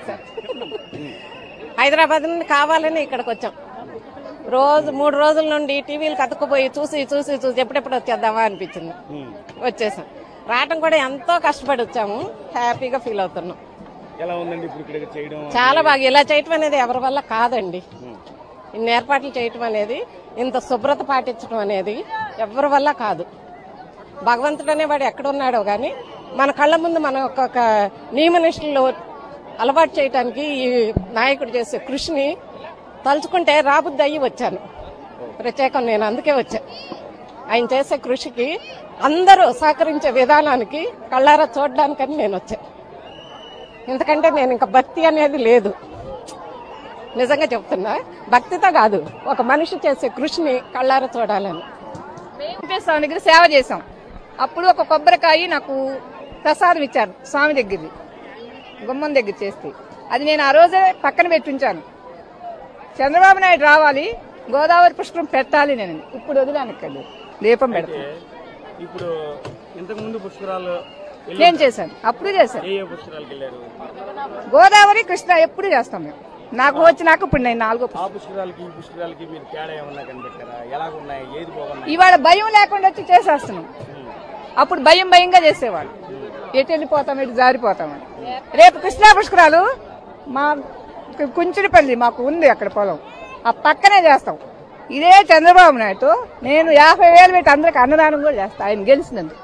Sir. Hyderabad నుండి కావాలని ఇక్కడికి వచ్చాం. 3 రోజుల నుండి టీవీలకు అతుక్కుపోయి చూసి ఎప్పుడెప్పుడు వచ్చేద్దామా అనిపించింది. వచ్చేసాం. రావటం కూడా ఎంతో కష్టపడి వచ్చాము. హ్యాపీగా ఫీల్ అవుతున్నాం. చాలా బాగా. ఇలా చేయటం అనేది ఎవరి వల్ల కాదండి. ఇన్ని ఏర్పాట్లు చేయటం అనేది, ఇంత శుభ్రత పాటించడం అనేది ఎవరి వల్ల కాదు. భగవంతుడు అనేవాడు ఎక్కడున్నాడో గాని మన కళ్ళ ముందు మన ఒక్కొక్క నియమనిష్టలు అలవాటు చేయడానికి ఈ నాయకుడు చేసే కృషిని తలుచుకుంటే రాబుద్ది అయ్యి వచ్చాను. ప్రత్యేకం నేను అందుకే వచ్చా. ఆయన చేసే కృషికి అందరూ సహకరించే విధానానికి కళ్ళారా చూడడానికని నేను వచ్చా. ఎందుకంటే నేను ఇంకా భక్తి అనేది లేదు. నిజంగా చెప్తున్నా, భక్తితో కాదు, ఒక మనిషి చేసే కృషిని కళ్ళారా చూడాలని. స్వామి దగ్గర సేవ చేశాం. అప్పుడు ఒక కొబ్బరికాయ నాకు ప్రసాదం ఇచ్చారు స్వామి దగ్గర, గుమ్మం దగ్గర చేస్తే. అది నేను ఆ రోజే పక్కన పెట్టించాను. చంద్రబాబు నాయుడు రావాలి, గోదావరి పుష్కరం పెట్టాలి. నేను ఇప్పుడు వదిలాను, ఇక్కడ దీపం పెడతాను. ఇప్పుడు ఇంతకు ముందు పుష్కరాలు నేను చేశాను, అప్పుడు చేశాను. గోదావరి కృష్ణ ఎప్పుడు చేస్తాం మేము. నాకు వచ్చినాక ఇప్పుడు నేను 4వ ఇవాళ భయం లేకుండా వచ్చి చేసేస్తున్నాం. అప్పుడు భయంగా చేసేవాళ్ళు, ఎటు వెళ్ళిపోతాం, ఎటు జారిపోతామని. రేపు కృష్ణా పుష్కరాలు మా కుంచుడిపల్లి మాకు ఉంది, అక్కడ పొలం, ఆ పక్కనే చేస్తాం. ఇదే చంద్రబాబు నాయుడు నేను 50,000 పెట్టి అందరికి అన్నదానం కూడా చేస్తా, ఆయన గెలిచినందుకు.